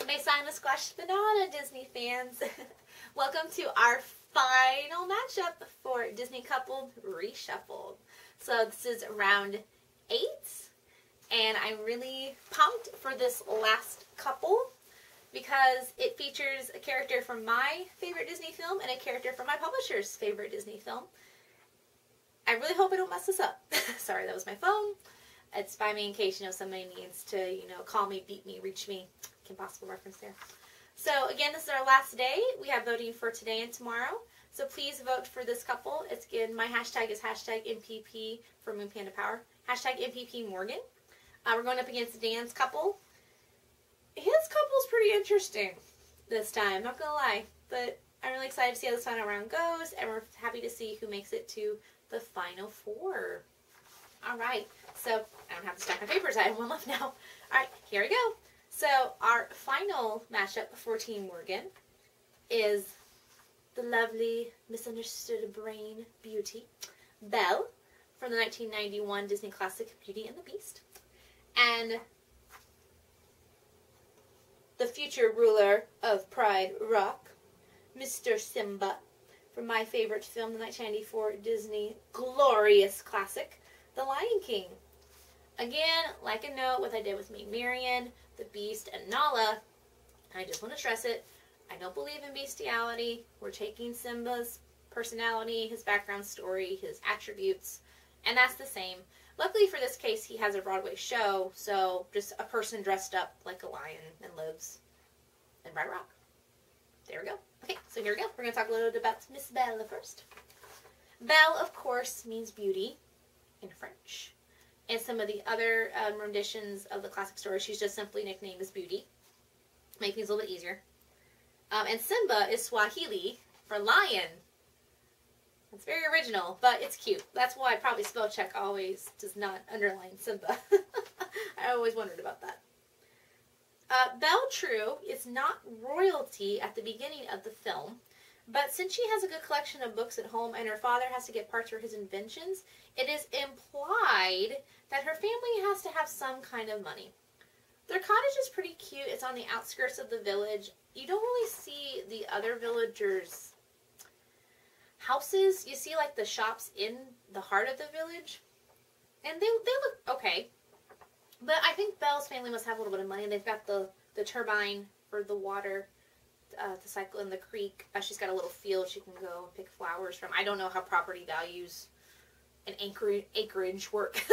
Simon Squash Banana, Disney fans. Welcome to our final matchup for Disney Coupled Reshuffled. So this is round 8, and I'm really pumped for this last couple because it features a character from my favorite Disney film and a character from my publisher's favorite Disney film. I really hope I don't mess this up. Sorry, that was my phone. It's by me in case, somebody needs to, call me, beat me, reach me. Impossible reference there. So, again, this is our last day. We have voting for today and tomorrow. So, please vote for this couple. It's, again, my hashtag is hashtag MPP for Moon Panda Power. Hashtag MPP Morgan. We're going up against Dan's couple. His couple's pretty interesting this time, not going to lie. But I'm really excited to see how this final round goes. And we're happy to see who makes it to the final 4. Alright, so I don't have to stack my papers. I have one left now. Alright, here we go. So our final matchup for Team Morgan is the lovely, misunderstood brain beauty, Belle, from the 1991 Disney classic Beauty and the Beast. And the future ruler of Pride Rock, Mr. Simba, from my favorite film, the 1994 Disney glorious classic, The Lion King. Again, like a note, what I did with Maid Marian, the Beast, and Nala, I just want to stress it, I don't believe in bestiality. We're taking Simba's personality, his background story, his attributes, and that's the same. Luckily for this case, he has a Broadway show, so just a person dressed up like a lion and lives in Pride Rock. There we go. Okay, so here we go. We're going to talk a little bit about Miss Belle first. Belle, of course, means beauty in French. And some of the other renditions of the classic story, she's just simply nicknamed as Beauty. Make things a little bit easier. And Simba is Swahili for lion. It's very original, but it's cute. That's why probably spell check always does not underline Simba. I always wondered about that. Belle, true, is not royalty at the beginning of the film. But since she has a good collection of books at home and her father has to get parts for his inventions, it is implied that her family has to have some kind of money. Their cottage is pretty cute. It's on the outskirts of the village. You don't really see the other villagers' houses. You see like the shops in the heart of the village. And they look okay. But I think Belle's family must have a little bit of money. They've got the turbine for the water to cycle in the creek. She's got a little field she can go and pick flowers from. I don't know how property values and acreage work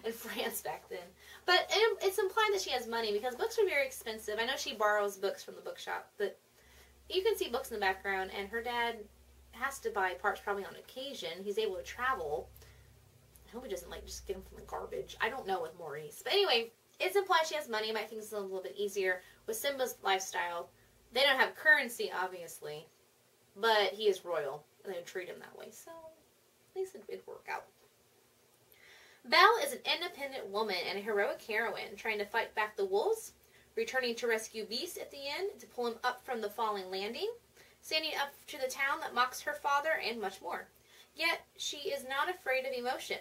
in France back then. But it's implied that she has money because books are very expensive. I know she borrows books from the bookshop, but you can see books in the background, and her dad has to buy parts probably on occasion. He's able to travel. I hope he doesn't just get them from the garbage. I don't know with Maurice. But anyway, it's implied she has money. It might make things a little bit easier. With Simba's lifestyle, they don't have currency, obviously, but he is royal, and they would treat him that way, so at least it'd work out. Belle is an independent woman and a heroic heroine, trying to fight back the wolves, returning to rescue Beast at the end to pull him up from the falling landing, standing up to the town that mocks her father, and much more. Yet, she is not afraid of emotion,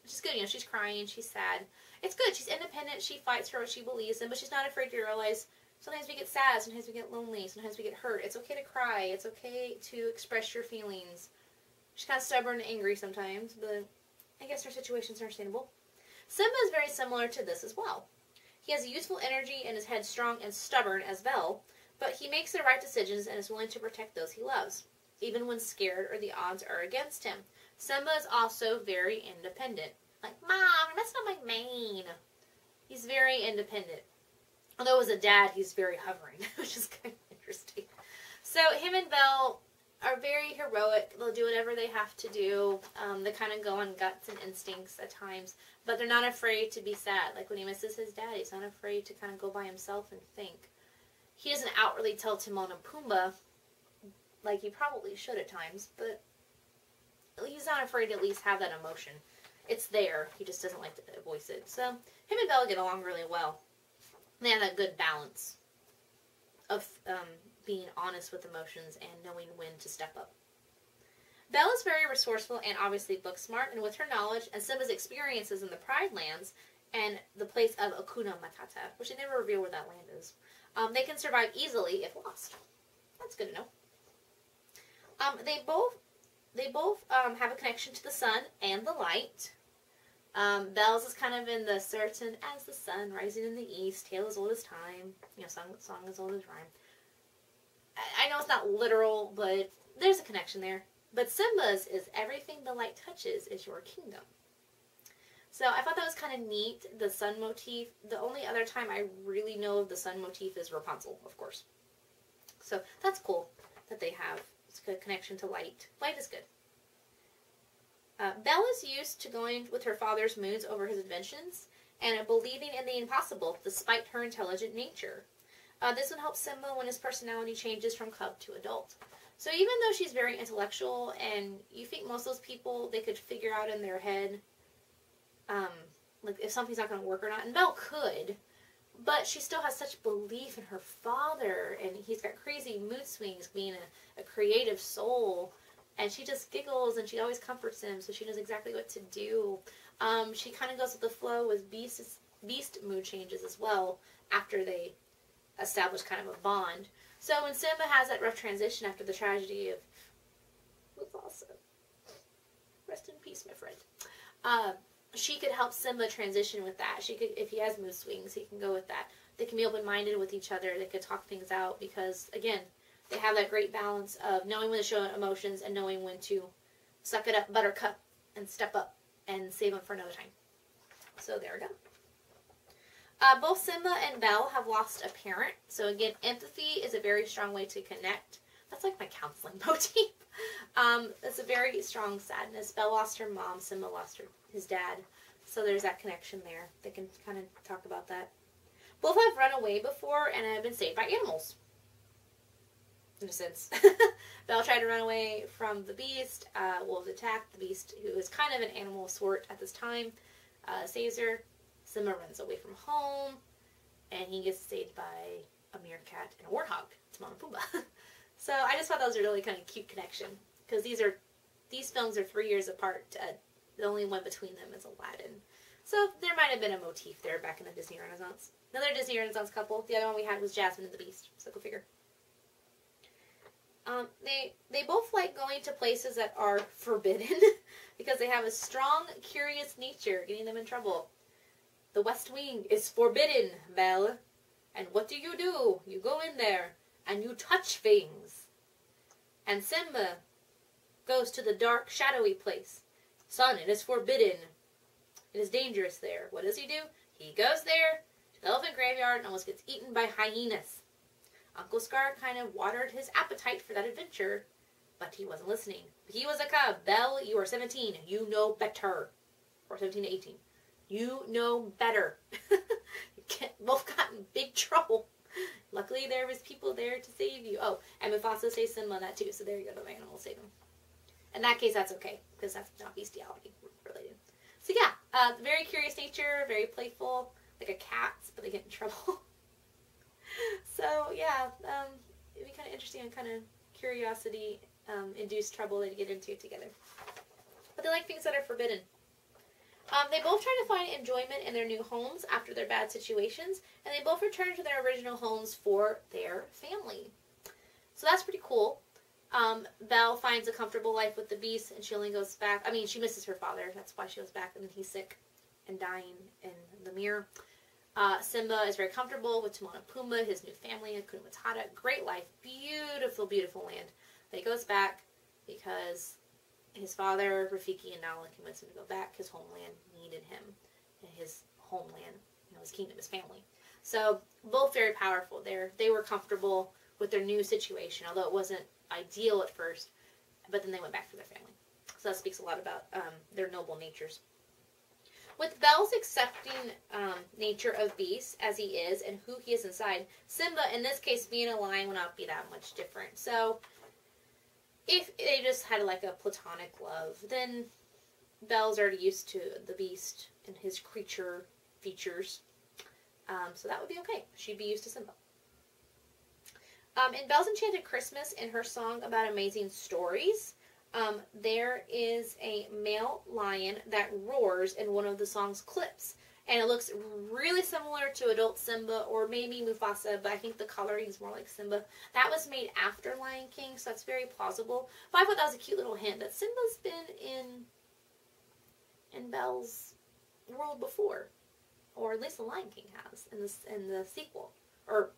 which is good. She's crying, she's sad. It's good. She's independent, she fights for what she believes in, but she's not afraid to realize sometimes we get sad, sometimes we get lonely, sometimes we get hurt. It's okay to cry. It's okay to express your feelings. She's kind of stubborn and angry sometimes, but I guess her situation's understandable. Simba is very similar to this as well. He has a youthful energy and is headstrong and stubborn as Belle, but he makes the right decisions and is willing to protect those he loves, even when scared or the odds are against him. Simba is also very independent. Like, Mom, you're messing up my mane. He's very independent. Although as a dad, he's very hovering, which is kind of interesting. So him and Belle are very heroic. They'll do whatever they have to do. They kind of go on guts and instincts at times. But they're not afraid to be sad. Like when he misses his dad, he's not afraid to kind of go by himself and think. He doesn't outwardly tell Timon and Pumbaa like he probably should at times. But he's not afraid to at least have that emotion. It's there. He just doesn't like to voice it. So him and Belle get along really well. They have that good balance of being honest with emotions and knowing when to step up. Belle is very resourceful and obviously book smart, and with her knowledge and Simba's experiences in the Pride Lands and the place of Hakuna Matata, which they never reveal where that land is, They can survive easily if lost. That's good to know. They both have a connection to the sun and the light. Belle's is kind of in the certain as the sun rising in the east, tale as old as time. You know, song as old as rhyme. I know it's not literal, but there's a connection there. But Simba's is everything the light touches is your kingdom. So I thought that was kind of neat, the sun motif. The only other time I really know of the sun motif is Rapunzel, of course. So that's cool that they have a connection to light. Light is good. Belle is used to going with her father's moods over his inventions and believing in the impossible despite her intelligent nature. This would help Simba when his personality changes from cub to adult. So even though she's very intellectual and you think most of those people, they could figure out in their head like if something's not going to work or not, and Belle could, but she still has such belief in her father, and he's got crazy mood swings being a creative soul, and she just giggles and she always comforts him, so she knows exactly what to do. She kind of goes with the flow with Beast mood changes as well after they establish kind of a bond. So when Simba has that rough transition after the tragedy of Mufasa, rest in peace, my friend. She could help Simba transition with that. She could, if he has mood swings, he can go with that. They can be open-minded with each other. They could talk things out because, again, they have that great balance of knowing when to show emotions and knowing when to suck it up, buttercup, and step up and save them for another time. So there we go. Both Simba and Belle have lost a parent. So again, empathy is a very strong way to connect. That's like my counseling motif. It's a very strong sadness. Belle lost her mom. Simba lost his dad. So there's that connection there. They can kind of talk about that. Both have run away before and have been saved by animals. In a sense. Belle tried to run away from the beast. Wolves attacked the beast, who is kind of an animal sort at this time. Saves her. Simba runs away from home. And he gets saved by a meerkat and a warthog. Timon and Pumbaa. So I just thought that was a really kind of cute connection. Because these films are 3 years apart. The only one between them is Aladdin. So there might have been a motif there back in the Disney Renaissance. Another Disney Renaissance couple. The other one we had was Jasmine and the Beast. So go figure. They both like going to places that are forbidden. Because they have a strong, curious nature, getting them in trouble. The West Wing is forbidden, Belle. And what do? You go in there and you touch things. And Simba goes to the dark, shadowy place. Son, it is forbidden. It is dangerous there. What does he do? He goes there to the elephant graveyard and almost gets eaten by hyenas. Uncle Scar kind of watered his appetite for that adventure, but he wasn't listening. He was a cub. Belle, you are 17. You know better. Or 17 to 18. You know better. You both got in big trouble. Luckily, there was people there to save you. Oh, and Mufasa saves Simba on that too, so there you go. The animal save him. In that case, that's okay, because that's not bestiality related. So yeah, very curious nature, very playful, like a cat, but they get in trouble. So yeah, it'd be kind of interesting and kind of curiosity induced trouble they get into together. But they like things that are forbidden. They both try to find enjoyment in their new homes after their bad situations, and they both return to their original homes for their family. So that's pretty cool. Belle finds a comfortable life with the beast, and she only goes back. I mean, she misses her father. That's why she goes back, and then he's sick and dying in the mirror. Simba is very comfortable with Timon and Pumbaa, his new family, and Hakuna Matata. Great life. Beautiful, beautiful land. But he goes back because his father, Rafiki, and Nala convinced him to go back. His homeland needed him. And his homeland, his kingdom, his family. So, both very powerful there. They were comfortable with their new situation, although it wasn't ideal at first, but then they went back for their family. So that speaks a lot about their noble natures. With Belle's accepting nature of Beast as he is and who he is inside, Simba, in this case, being a lion, would not be that much different. So, if they just had like a platonic love, then Belle's already used to the Beast and his creature features. So that would be okay. She'd be used to Simba. In Belle's Enchanted Christmas, in her song about amazing stories, there is a male lion that roars in one of the song's clips. And it looks really similar to adult Simba, or maybe Mufasa, but I think the coloring is more like Simba. That was made after Lion King, so that's very plausible. But I thought that was a cute little hint that Simba's been in Belle's world before, or at least the Lion King has in the sequel, or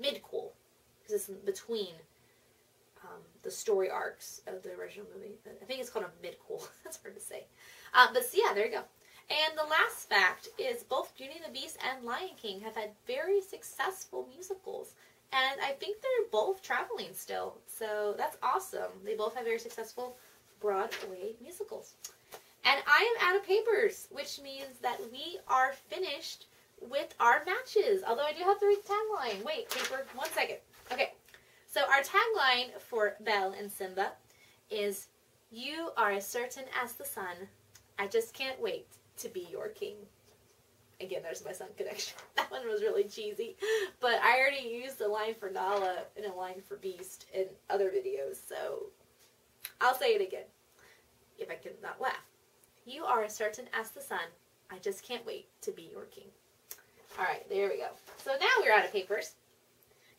mid-quel, because it's between the story arcs of the original movie. I think it's called a mid-quel. That's hard to say. But so yeah, there you go. And the last fact is both Beauty and the Beast and Lion King have had very successful musicals. And I think they're both traveling still. So that's awesome. They both have very successful Broadway musicals. And I am out of papers, which means that we are finished with our matches. Although I do have to read the tagline. Wait, paper, 1 second. Okay. So our tagline for Belle and Simba is, "You are as certain as the sun. I just can't wait to be your king." Again, there's my son connection. That one was really cheesy. But I already used the line for Nala and a line for Beast in other videos, so I'll say it again, if I can not laugh. You are as certain as the sun. I just can't wait to be your king. Alright, there we go. So now we're out of papers.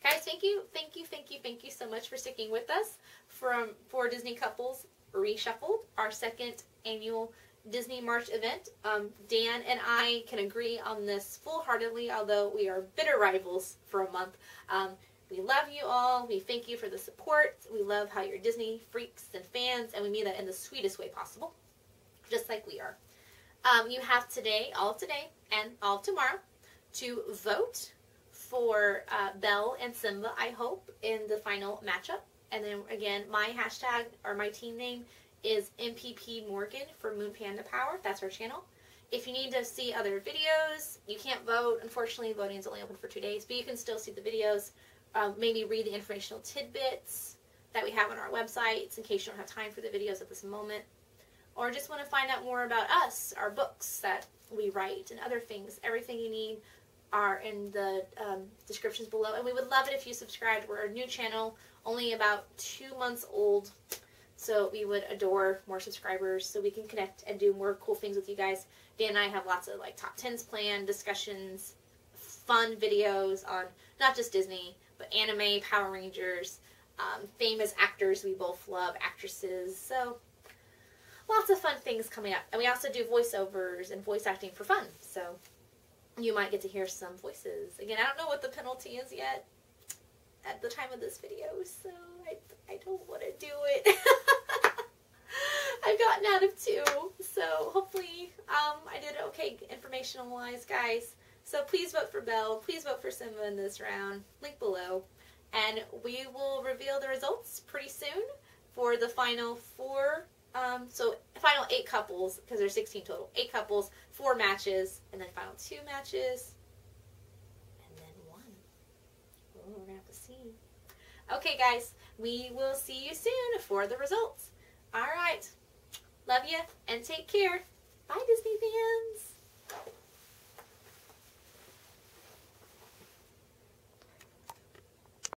Guys, thank you so much for sticking with us for Disney Couples Reshuffled, our second annual Disney March event. Dan and I can agree on this full-heartedly, although we are bitter rivals for a month. We love you all. We thank you for the support. We love how you're Disney freaks and fans, and we mean that in the sweetest way possible, just like we are. You have all of today, and all of tomorrow to vote for Belle and Simba, I hope, in the final matchup. And then, again, my hashtag, or my team name, is MPP Morgan for Moon Panda Power. That's our channel. If you need to see other videos, you can't vote. Unfortunately, voting is only open for 2 days, but you can still see the videos. Maybe read the informational tidbits that we have on our websites in case you don't have time for the videos at this moment. Or just want to find out more about us, our books that we write, and other things. Everything you need are in the descriptions below. And we would love it if you subscribed. We're a new channel, only about 2 months old. So we would adore more subscribers so we can connect and do more cool things with you guys. Dan and I have lots of like top 10s planned, discussions, fun videos on not just Disney, but anime, Power Rangers, famous actors we both love, actresses. So lots of fun things coming up. And we also do voiceovers and voice acting for fun. So you might get to hear some voices. Again, I don't know what the penalty is yet at the time of this video, so I don't want to do it. I've gotten out of 2, so hopefully I did okay informational-wise, guys. So please vote for Belle. Please vote for Simba in this round. Link below. And we will reveal the results pretty soon for the final 4, so final 8 couples, because there's 16 total. 8 couples, 4 matches, and then final 2 matches, and then 1. Oh, we're going to have to see. Okay, guys, we will see you soon for the results. All right. Love you, and take care. Bye, Disney fans.